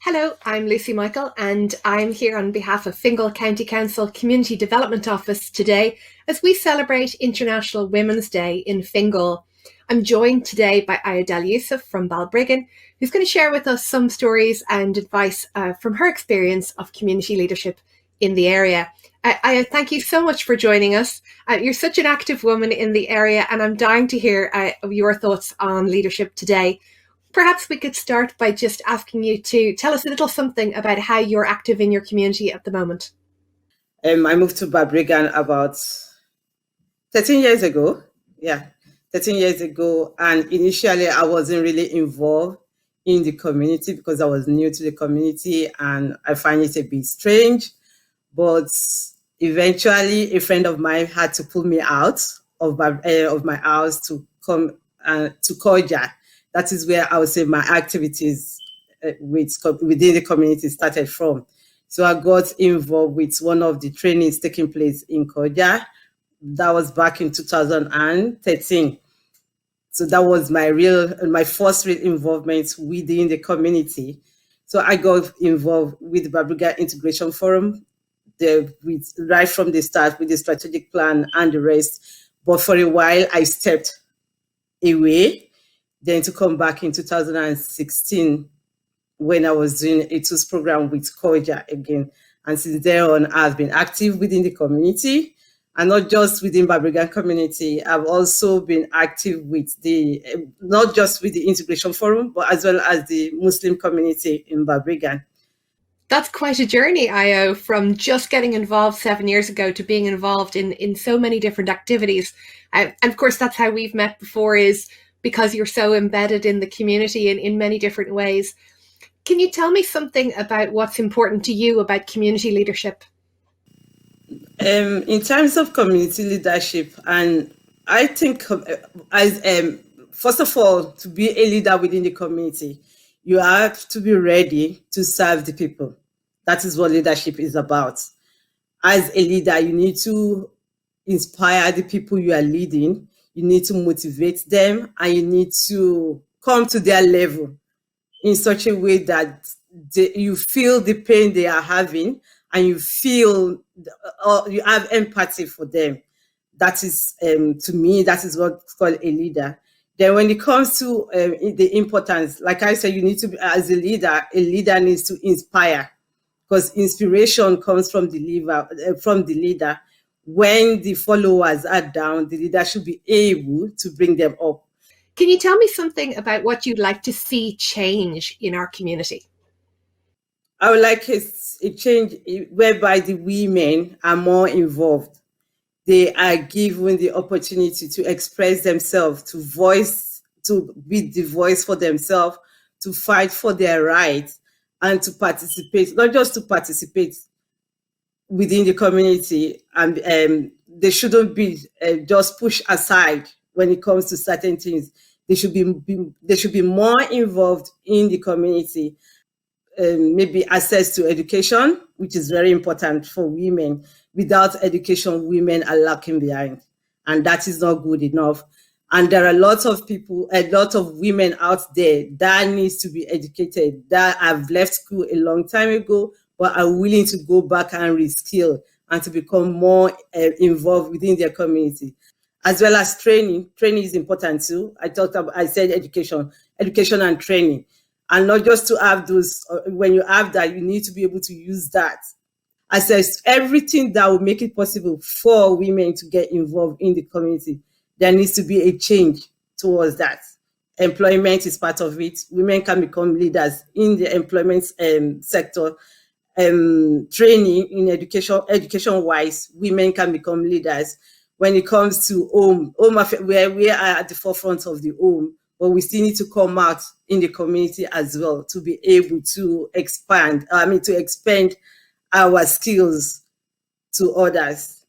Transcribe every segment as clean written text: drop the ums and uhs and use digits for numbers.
Hello, I'm Lucy Michael, and I'm here on behalf of Fingal County Council Community Development Office today as we celebrate International Women's Day in Fingal. I'm joined today by Ayodele Yusuf from Balbriggan, who's going to share with us some stories and advice from her experience of community leadership in the area. I thank you so much for joining us. You're such an active woman in the area, and I'm dying to hear your thoughts on leadership today. Perhaps we could start by just asking you to tell us a little something about how you're active in your community at the moment. I moved to Balbriggan about 13 years ago. Yeah, 13 years ago. And initially, I wasn't really involved in the community because I was new to the community and I find it a bit strange. But eventually, a friend of mine had to pull me out of my house to come to Koja. That is where I would say my activities within the community started from. So I got involved with one of the trainings taking place in Koja. That was back in 2013. So that was my first real involvement within the community. So I got involved with the Balbriggan Integration Forum right from the start with the strategic plan and the rest. But for a while, I stepped away, then to come back in 2016 when I was doing a TOOS program with Koja again. And since then on, I've been active within the community, and not just within Balbriggan community. I've also been active with not just with the Integration Forum, but as well as the Muslim community in Balbriggan. That's quite a journey, Ayo, from just getting involved 7 years ago to being involved in so many different activities. And of course, that's how we've met before, is because you're so embedded in the community in many different ways. Can you tell me something about what's important to you about community leadership? In terms of community leadership, and I think first of all, to be a leader within the community, you have to be ready to serve the people. That is what leadership is about. As a leader, you need to inspire the people you are leading. You need to motivate them, and you need to come to their level in such a way that you feel the pain they are having, and you feel you have empathy for them. That is, to me, that is what's called a leader. Then when it comes to the importance, like I said, you need to be, as a leader needs to inspire, because inspiration comes from the leader. When the followers are down, the leader should be able to bring them up. Can you tell me something about what you'd like to see change in our community? I would like a change whereby the women are more involved. They are given the opportunity to express themselves, to be the voice for themselves, to fight for their rights, and to participate, not just to participate within the community. And they shouldn't be just pushed aside when it comes to certain things. They should be more involved in the community. Maybe access to education, which is very important for women. Without education, women are lacking behind, and that is not good enough. And there are lots of people, a lot of women out there that needs to be educated, that have left school a long time ago, but are willing to go back and reskill and to become more involved within their community. As well as training. Training is important too. I said education and training. And not just to have those, when you have that, you need to be able to use that. I said everything that will make it possible for women to get involved in the community. There needs to be a change towards that. Employment is part of it. Women can become leaders in the employment sector. Training in education-wise, women can become leaders. When it comes to home where we are at the forefront of the home, but we still need to come out in the community as well to be able to expand our skills to others.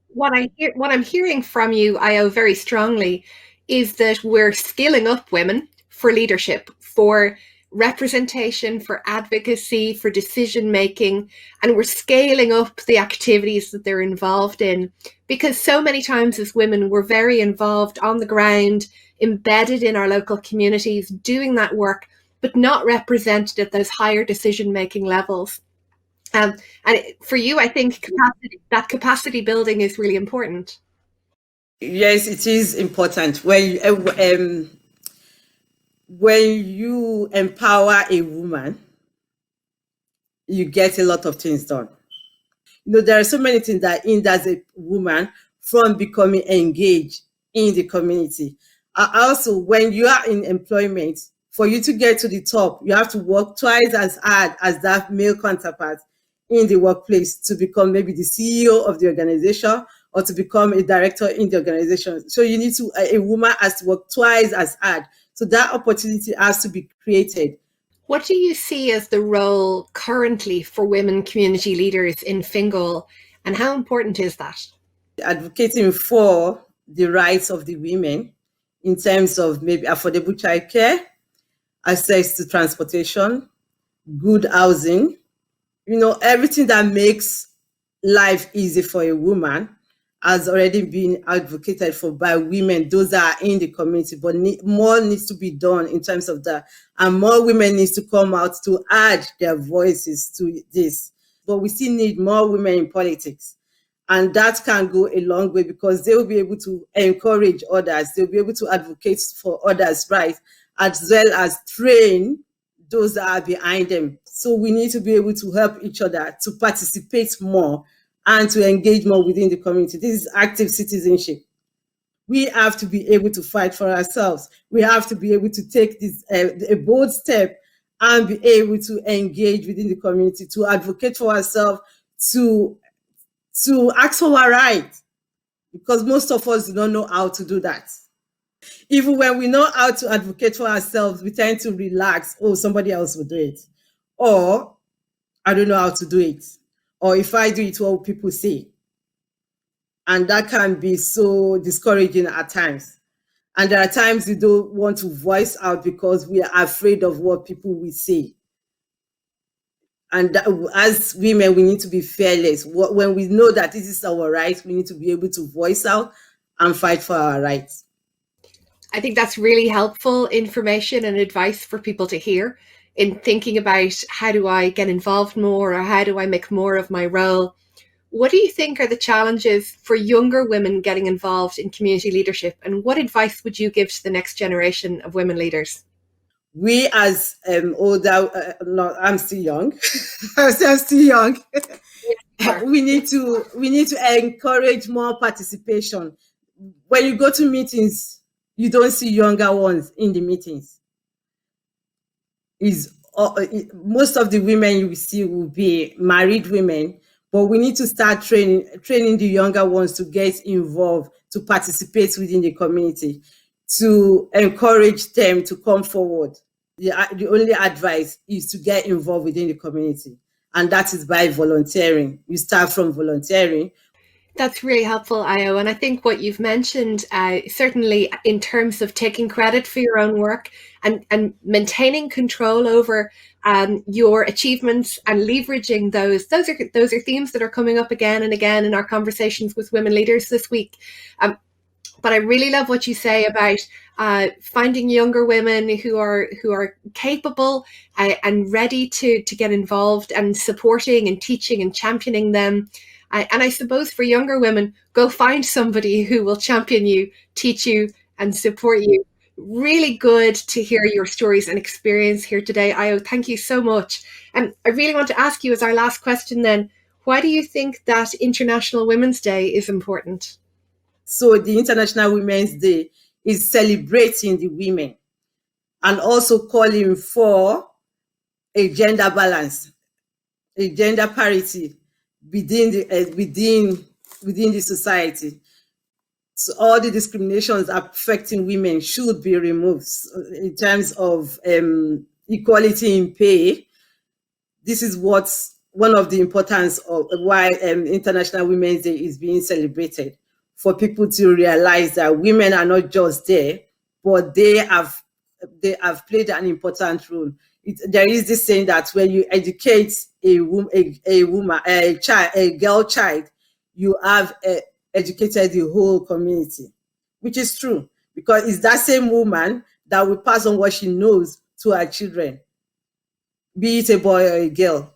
What I'm hearing from you, Ayo, very strongly, is that we're skilling up women for leadership, for representation, for advocacy, for decision making, and we're scaling up the activities that they're involved in. Because so many times as women, we're very involved on the ground, embedded in our local communities, doing that work, but not represented at those higher decision-making levels. And for you, I think capacity building is really important. Yes, it is important. When you empower a woman, you get a lot of things done. There are so many things that hinders a woman from becoming engaged in the community. Also, when you are in employment, for you to get to the top, you have to work twice as hard as that male counterpart in the workplace to become maybe the CEO of the organization or to become a director in the organization. So a woman has to work twice as hard. So that opportunity has to be created. What do you see as the role currently for women community leaders in Fingal, and how important is that? Advocating for the rights of the women in terms of maybe affordable childcare, access to transportation, good housing, everything that makes life easy for a woman has already been advocated for by women, those that are in the community, but more needs to be done in terms of that. And more women needs to come out to add their voices to this. But we still need more women in politics. And that can go a long way because they will be able to encourage others. They'll be able to advocate for others' rights, as well as train those that are behind them. So we need to be able to help each other to participate more and to engage more within the community. This is active citizenship. We have to be able to fight for ourselves. We have to be able to take this a bold step and be able to engage within the community, to advocate for ourselves, to ask for our rights, because most of us do not know how to do that. Even when we know how to advocate for ourselves, we tend to relax. Oh, somebody else will do it. Or, I don't know how to do it. Or if I do it, what will people say? And that can be so discouraging at times. And there are times we don't want to voice out because we are afraid of what people will say. And as women, we need to be fearless. When we know that this is our right, we need to be able to voice out and fight for our rights. I think that's really helpful information and advice for people to hear in thinking about how do I get involved more or how do I make more of my role. What do you think are the challenges for younger women getting involved in community leadership, and what advice would you give to the next generation of women leaders? We as older, I'm still young. I'm still young. we need to encourage more participation. When you go to meetings, you don't see younger ones in the meetings. Most of the women you see will be married women, but we need to start training the younger ones to get involved, to participate within the community, to encourage them to come forward. The only advice is to get involved within the community, and that is by volunteering. You start from volunteering. That's really helpful, Ayo. And I think what you've mentioned, certainly in terms of taking credit for your own work and maintaining control over your achievements and leveraging those are themes that are coming up again and again in our conversations with women leaders this week. But I really love what you say about finding younger women who are capable and ready to get involved, and supporting and teaching and championing them. And I suppose for younger women, go find somebody who will champion you, teach you, and support you. Really good to hear your stories and experience here today, Ayo. Thank you so much. And I really want to ask you as our last question then, why do you think that International Women's Day is important? So the International Women's Day is celebrating the women and also calling for a gender balance, a gender parity within the society. So all the discriminations affecting women should be removed in terms of equality in pay. This is what's one of the importance of why International Women's Day is being celebrated, for people to realize that women are not just there, but they have played an important role. There is this saying that when you educate a girl child, you have educated the whole community, which is true, because it's that same woman that will pass on what she knows to our children, be it a boy or a girl,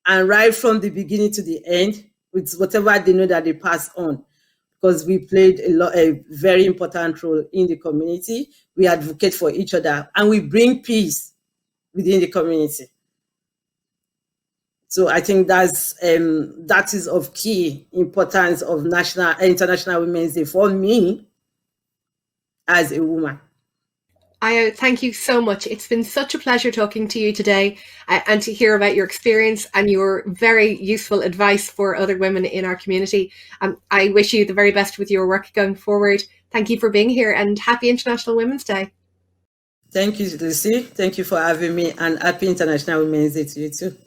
and right from the beginning to the end, with whatever they know that they pass on, because we played a very important role in the community. We advocate for each other, and we bring peace within the community. So I think that is of key importance of International Women's Day for me as a woman. Io, thank you so much. It's been such a pleasure talking to you today and to hear about your experience and your very useful advice for other women in our community. I wish you the very best with your work going forward. Thank you for being here and happy International Women's Day. Thank you, Lucy. Thank you for having me, and happy International Women's Day to you too.